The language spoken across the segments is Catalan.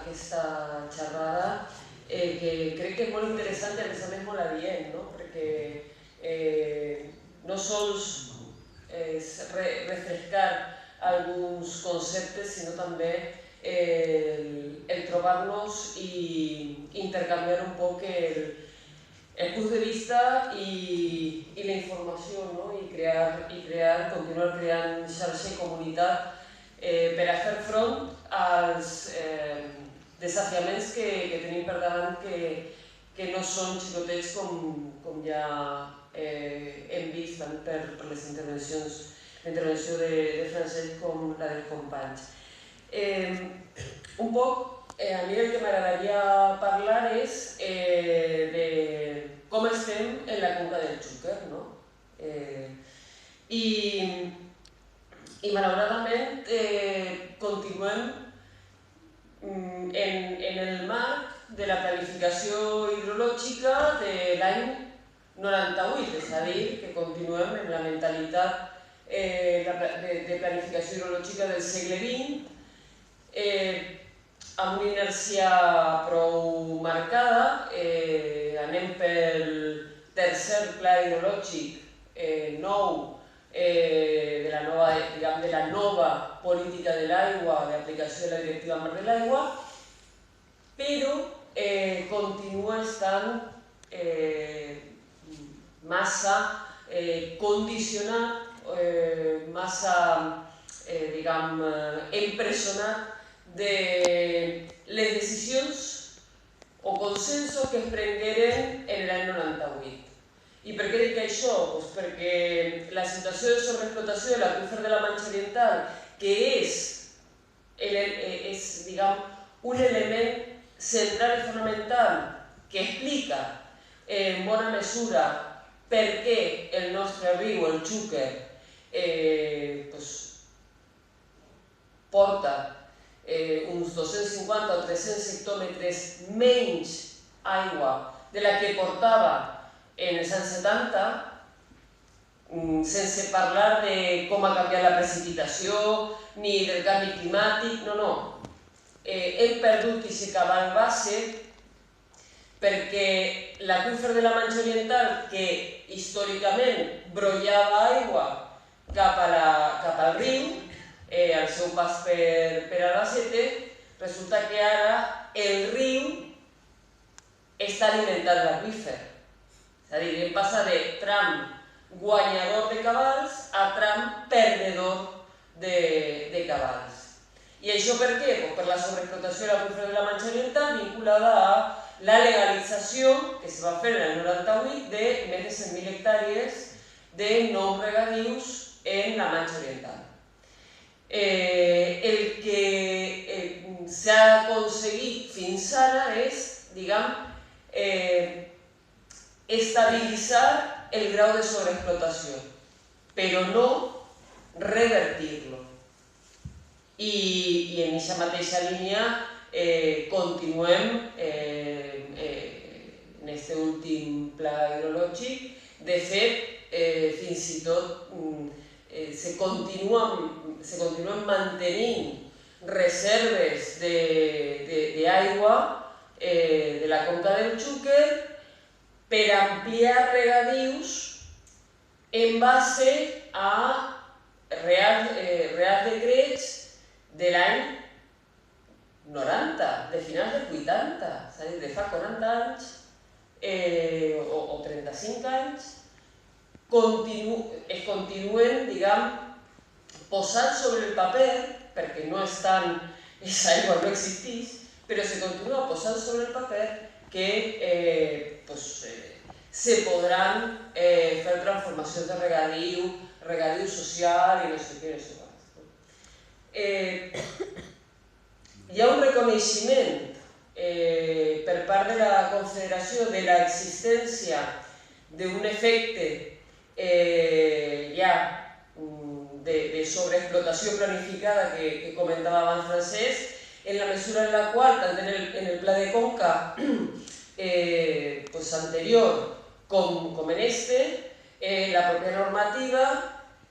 aquesta xerrada, que crec que és molt interessant i a més molt adient, no? Perquè no sols és refrescar alguns conceptes, sinó també el trobar-nos i intercanviar un poc el punt de vista i la informació, no? I continuar creant xarxa i comunitat per a fer front als desafiaments que tenim per davant, que no són xicotets com ja hem vist tant per les intervencions, l'intervenció de Francesc com la dels companys. Un poc, a mi el que m'agradaria parlar és de com estem en la conca del Xúquer, no? I malauradament continuem en el marc de la planificació hidrològica de l'any 98, és a dir, que continuem en la mentalitat de planificació hidrològica del segle XX, amb una inèrcia prou marcada. Anem pel tercer pla hidrològic nou de la nova política de l'aigua, d'aplicació de la directiva marc de l'aigua, però continua estant massa condicionat, massa impressionat de les decisions o consensos que es prengueren en l'any 98. I per què dic això? Doncs perquè la situació de sobreexplotació de l'aqüífer de la Manxa Oriental, que és un element central i fonamental que explica en bona mesura per què el nostre riu, el Xúquer, porta uns 250 o 300 hectòmetres menys aigua de la que portava en els anys 70, sense parlar de com ha canviat la precipitació ni del canvi climàtic, no. Hem perdut aquest cabal base perquè l'aqüífer de la Manxa Oriental, que històricament brollava aigua cap al riu, al seu pas per Albacete, resulta que ara el riu està alimentant l'aqüífer. És a dir, passa de tram guanyador de cabals a tram perdedor de cabals. I això per què? Per la sobreexplotació de l'aqüífer de la Manxa Oriental vinculada a la legalització que es va fer en el 98 de més de 100.000 hectàrees de nous regadius en la Manxa Oriental. El que s'ha aconseguit fins ara és, estabilitzar el grau de sobreexplotació, però no revertir-lo. I en aquesta mateixa línia continuem en aquest últim pla hidrològic. De fet, fins i tot se continuen mantenint reserves d'aigua de la conca del Xúquer per ampliar regadius en base a reals decrets de l'any 90, de finals dels 80, és a dir, de fa 40 anys o 35 anys, es continuen, posant sobre el paper, perquè no estan, aquesta aigua no existeix, però se continua posant sobre el paper que se podran fer transformacions de regadiu social i no sé què, no sé quants. Hi ha un reconeixement per part de la Confederació de l'existència d'un efecte de sobreexplotació planificada que comentava abans Francesc, en la mesura en la qual, tant en el pla de conca anterior com en este, la pròpia normativa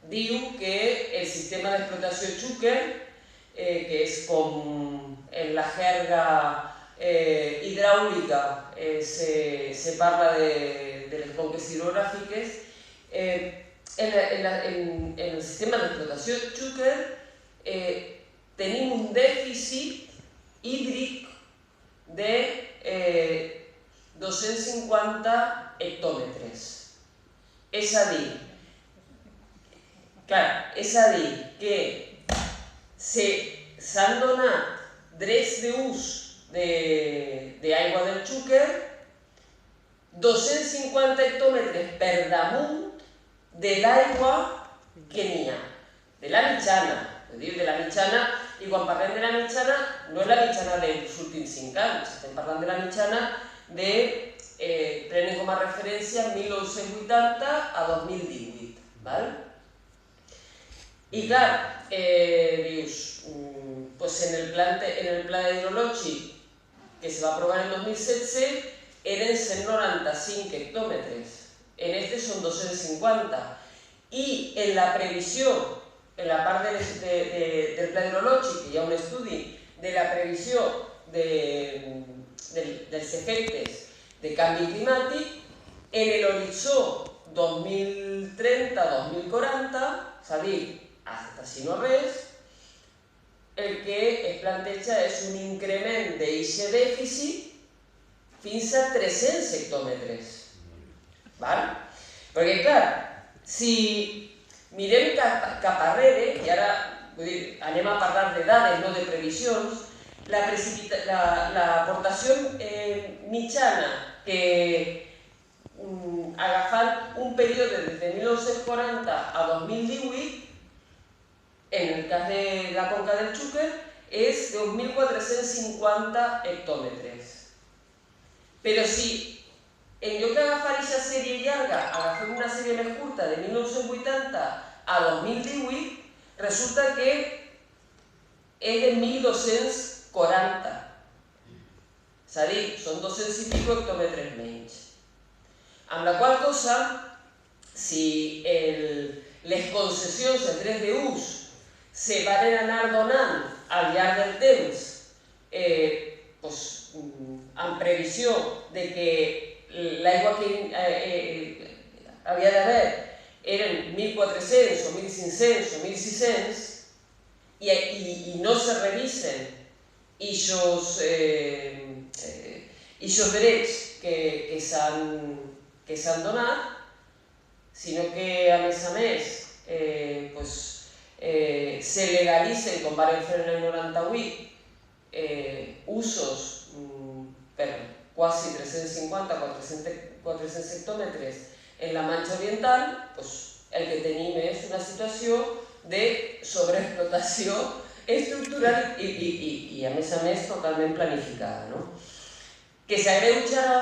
diu que el sistema d'explotació Xúquer, que és com en la jerga hidràulica se parla de les conques hidrogràfiques. En el sistema d'explotació Xúquer tenim un dèficit hídric de 250 hectòmetres. És a dir, que s'han donat drets d'ús d'aigua del Xúquer 250 hectòmetres per damunt de l'aigua que n'hi ha, de la mitjana. De la mitjana, i quan parlem de la mitjana, no és la mitjana dels últims 5 anys, estem parlant de la mitjana de, prenen com a referència 1980 a 2018. Val? I clar, dius, en el pla hidrològic que se va aprovar en 2016 eren 195 hectòmetres, en este són 250, i en la previsió, en la part del pla hidrològic, hi ha un estudi de la previsió dels efectes de canvi climàtic, en l'horitzó 2030-2040, és a dir, hasta si no res, el que es planteja és un increment d'aquest dèficit fins a 300 hectòmetres. Perquè, clar, si mirem cap arrere, i ara anem a parlar de dades, no de previsions, l'aportació mitjana que, agafant un període des de 1940 a 2018, en el cas de la conca del Xúquer, és de 2.450 hectòmetres. Però si en lloc d'agafar aquesta sèrie llarga, agafem una sèrie més curta de 1980 a 2018, resulta que és de 1.240. És a dir, són 200 i pico hectòmetres menys. Amb la qual cosa, si les concessions de drets d'ús se van anar donant al llarg del temps en previsió de que l'aigua que havia d'haver eren 1.400 o 1.500 o 1.600 i no se revisen aquests drets que s'han donat, sinó que, a més, se legalitzen, com van fer en el 98, usos per quasi 350-400 hectòmetres en la Manxa Oriental, el que tenim és una situació de sobreexplotació estructural i, a més, totalment planificada, que s'agreujarà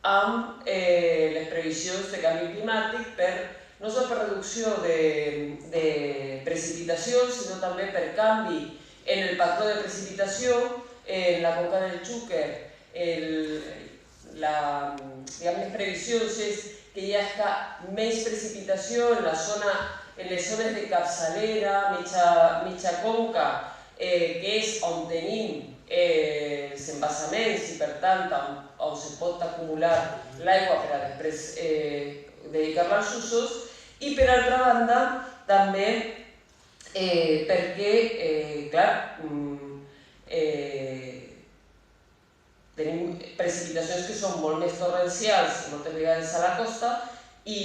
amb les previsions de canvi climàtic no sols per reducció de precipitacions, sinó també per canvi en el patró de precipitació. En la conca del Xúquer, les previsions és que hi ha menys precipitació en les zones de capçalera, mitja conca, que és on tenim els embassaments i, per tant, on se pot acumular l'aigua per a després dedicar-la als usos, i, per altra banda, també perquè, clar, tenim precipitacions que són molt més torrencials, moltes vegades a la costa, i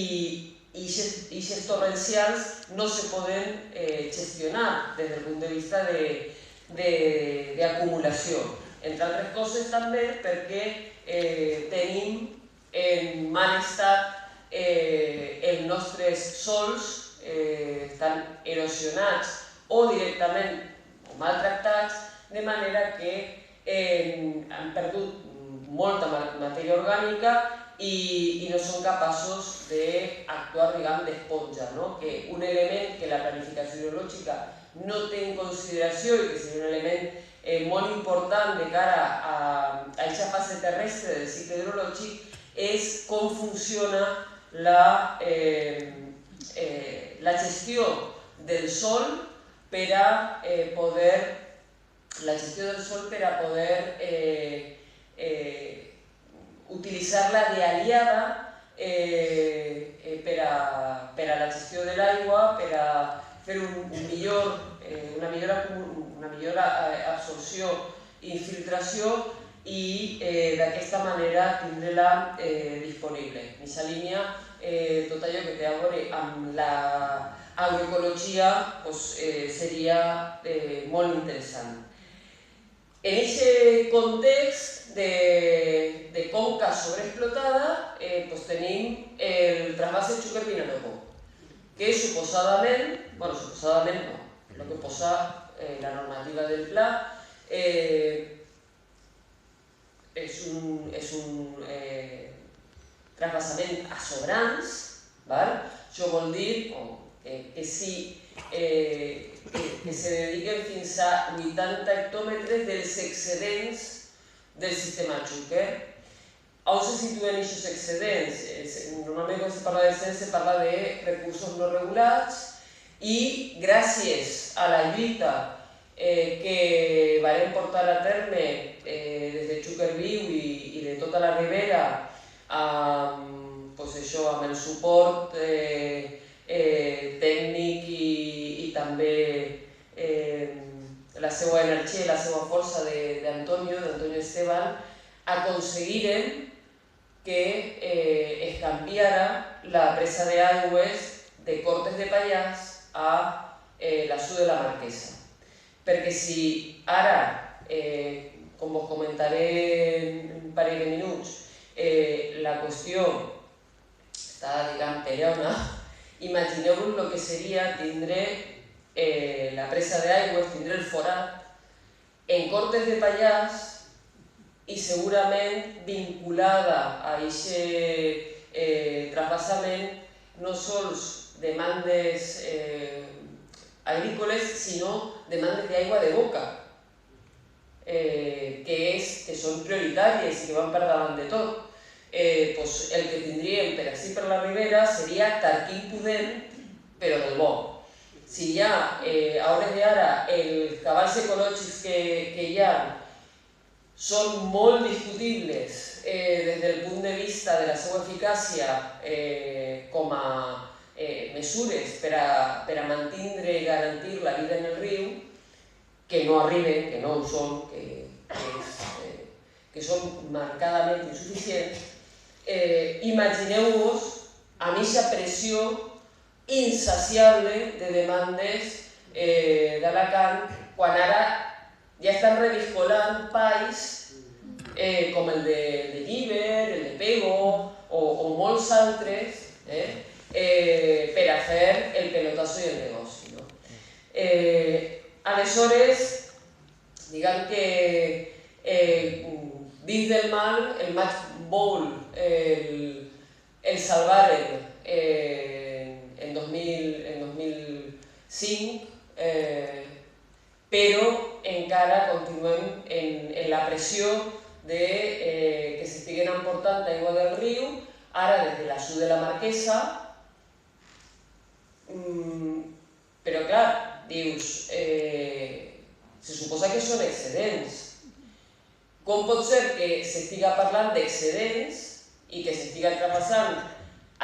aquests torrencials no se poden gestionar des del punt de vista d'acumulació. Entre altres coses també perquè tenim en mal estat els nostres sòls, estan erosionats o directament maltractats, de manera que han perdut molta matèria orgànica i no són capaços d'actuar, diguem, d'esponja, que un element que la planificació hidrològica no té en consideració i que seria un element molt important de cara a aquesta fase terrestre del cicle hidrològic és com funciona la gestió del sòl per a poder la gestió del sol per a poder utilitzar-la d'aliada per a la gestió de l'aigua, per a fer una millor absorció i infiltració i d'aquesta manera tindre-la disponible. En aquesta línia, tot allò que té a veure amb l'agroecologia seria molt interessant. En aquest context de conca sobreexplotada tenim el trasvase Xúquer-Vinalopó, que suposadament no, el que posa la normativa del pla és un trasvasament a sobrans. Això vol dir que si se dediquen fins a 80 hectòmetres dels excedents del sistema Xúquer. On se situen aquests excedents? Normalment quan se parla d'excedents se parla de recursos no regulats i gràcies a la lluita que vam portar a terme des de Xúquer Viu i de tota la Ribera amb el suport tècnic i també la seva energia i la seva força d'Antonio Esteban, aconseguirem que es canviara la presa d'aigües de Cortes de Pallars a la Sud de la Marquesa. Perquè si ara, com vos comentaré en un parell de minuts, la qüestió està, diguem, peleona, imagineu-vos el que seria tindre la presa d'aigües, tindre el forat en Cortes de Pallars i segurament vinculada a aquest trasvasament no sols demandes agrícoles, sinó demandes d'aigua de boca, que són prioritàries i que van per davant de tot. El que tindríem per així per la Ribera seria Tarquín Pudent, però del bo. Si ja, a hores d'ara, els cavalls ecològics que hi ha són molt discutibles des del punt de vista de la seva eficàcia com a mesures per a mantindre i garantir la vida en el riu, que no arriben, que no ho són, que són marcadament insuficients, imagineu-vos amb aquesta pressió insaciable de demandes d'Alacant, quan ara ja estan reviscolant pais com el de Llíber, el de Pego o molts altres per a fer el pelotazo i el negoci. Aleshores, diguem que dins del mal, el Match Bowl el salvaren en 2005, però encara continuem en la pressió que s'estiguen emportant aigua del riu, ara des de la Sud de la Marquesa, però clar, dius, se suposa que són excedents. Com pot ser que s'estiga parlant d'excedents i que s'estiga traspassant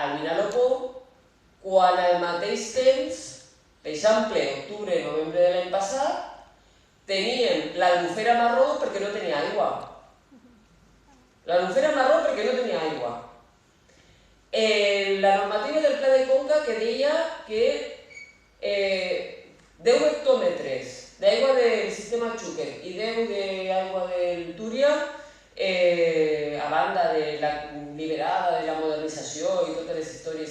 al Vinalopó quan al mateix temps, per exemple, octubre i novembre de l'any passat, teníem l'Albufera marró perquè no tenia aigua. L'Albufera marró perquè no tenia aigua. La normativa del Pla de Conca que deia que 10 hectòmetres d'aigua del sistema Xúquer i 10 d'aigua del Túria, a banda de la liberada, de la modernització i totes les històries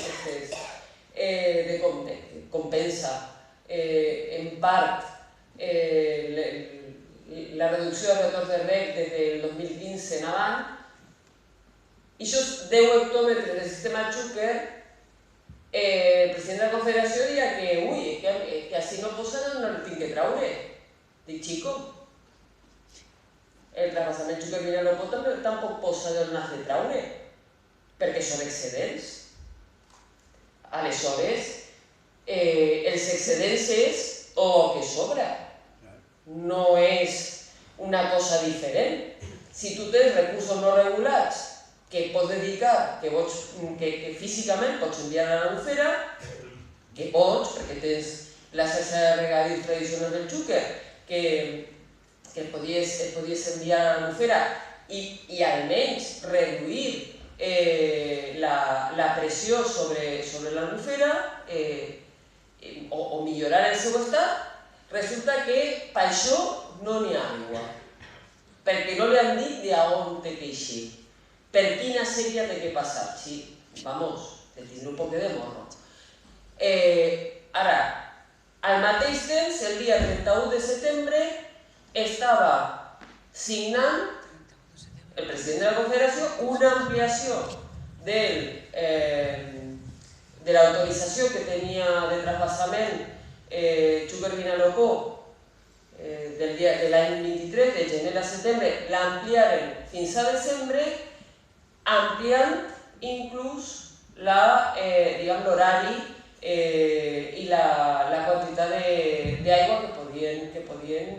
de compensa en part la reducció de retorns de reg des del 2015 en avant, i aquests 10 hectòmetres del sistema Xúquer, el president de la Confederació deia que així no posen on el tinc que traure. Dic, xico, el trasvasament Xúquer-Vinalopó tampoc posa d'on has de traure, perquè són excedents. Aleshores, els excedents és o que sobra. no és una cosa diferent. Si tu tens recursos no regulats que pots dedicar, que físicament pots enviar a l'Albufera, que pots, perquè tens la xarxa de regadius tradicionals del Xúquer, que podies enviar a l'Albufera i almenys reduir la pressió sobre l'Albufera o millorar el seu estat, resulta que per això no n'hi ha aigua, perquè no li han dit d'on té que eixir, per quina sèrie té que passar. Sí, vamos, te tindré un poc de morro. Ara, al mateix temps, el dia 31 de setembre, estava signant el president de la Confederació una ampliació de l'autorització que tenia de trasbassament Xúquer-Vinalopó de l'any 23, de gener a setembre, l'ampliaren fins a desembre, ampliant inclús l'horari i la quantitat d'aigua que podien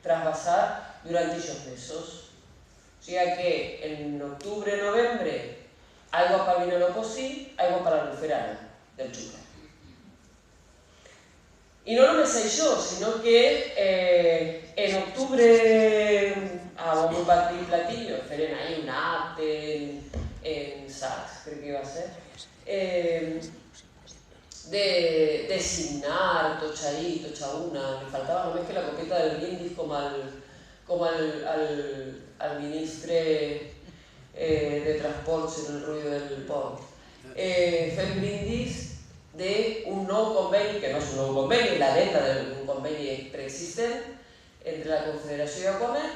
trasbassar durant aquests mesos. O sigui que en octubre-novembre, aigua per Vinalopó sí, aigua per l'Albufera del Xúquer. I no només això, sinó que en octubre, a un partit platillo, feren ahí un acte en Sants, crec que va ser, de signar tots ahí, tots a una. Me faltava només que la copeta del brindis com al ministre de Transports en el ruïdo del pont. Fem brindis d'un nou conveni, que no és un nou conveni, la venda d'un conveni preexistent entre la Confederació i Aquamed,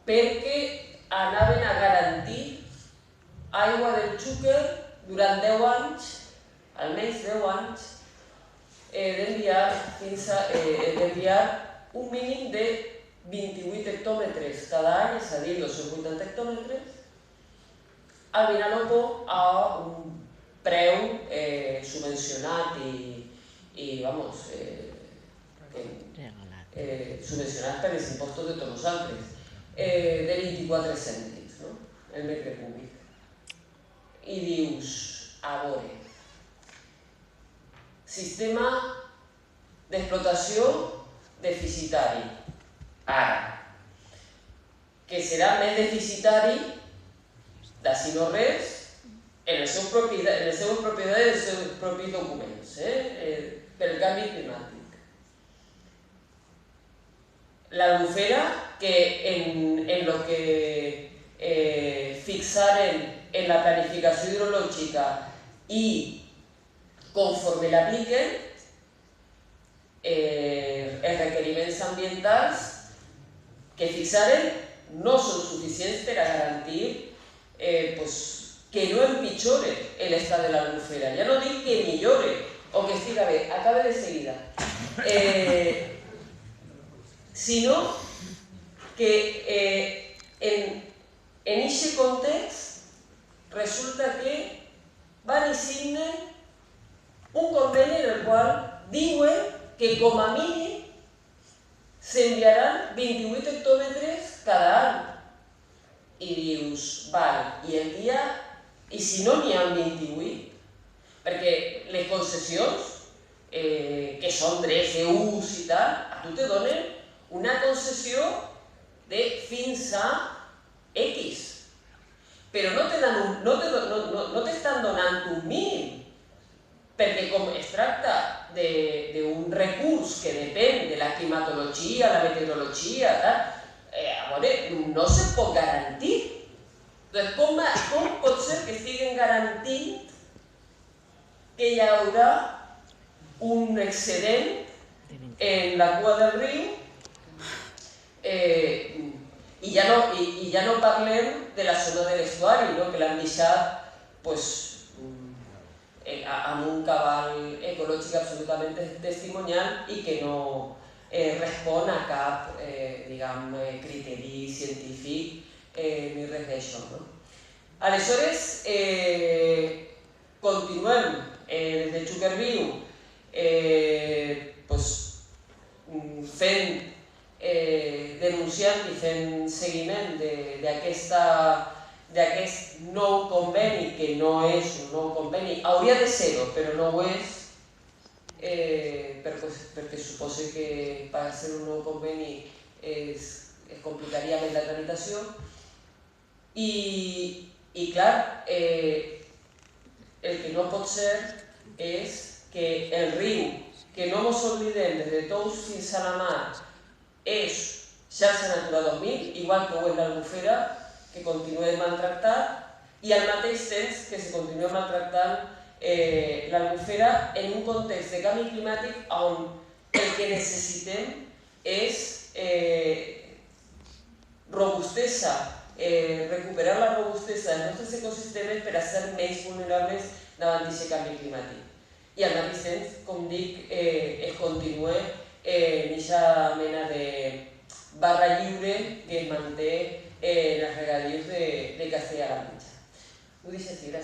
perquè anaven a garantir aigua del Xúquer durant 10 anys, almenys 10 anys, d'enviar un mínim de 28 hectòmetres cada any, és a dir, 280 hectòmetres, al Vinalopó a un preu subvencionat i vamos, subvencionat per els impostos de tots nosaltres, de 24 cèntims, no? El metre cúbic. I dius, a veure, sistema d'explotació deficitari. Ara, que serà més deficitari d'ací no res en les seves propietats, en els seus propis documents, pel canvi climàtic. L'Albufera, que en lo que fixaren en la planificació hidrològica i conforme l'apliquen, els requeriments ambientals que fixaren no són suficients per a garantir que no empitjore l'estat de l'Albufera. Ja no dic que millore o que estiga bé, acabe de seguida. Sinó que en aquest context resulta que van i signen un conveni en el qual diuen que com a mínim s'enviaran 28 hectòmetres cada any. I dius, val, i si no n'hi ha 28? Perquè les concessions, que són drets d'ús i tal, a tu te donen una concessió de fins a X. Però no t'estan donant un mínim, perquè com es tracta d'un recurs que depèn de la climatologia, la meteorologia, no se pot garantir. Com pot ser que estiguen garantint que hi haurà un excedent en la cua del riu i ja no parlem de la zona de l'estuari, que l'han deixat amb un cabal ecològic absolutament testimonial i que no respon a cap criteri científic ni res d'això. Aleshores, continuem des de Xúquer Viu fent denunciant i fent seguiment d'aquest nou conveni, que no és un nou conveni, hauria de ser-ho, però no ho és, perquè suposa que per ser un nou conveni es complicaria més la tramitació. I clar, el que no pot ser és que el riu, que no ens oblidem, des de Tous fins a la mar, és xarxa Natura 2000, igual que ho és l'Albufera, que continua maltractat, i al mateix temps que se continua maltractant l'Albufera en un context de canvi climàtic on el que necessitem és robustesa, recuperar la robustesa dels nostres ecosistemes per a ser menys vulnerables davant d'aquest canvi climàtic. I al mateix temps, com dic, es continua en aquesta mena de barra lliure que es manté en els regadius de Castella-La Manxa. Ho deixo així, gràcies.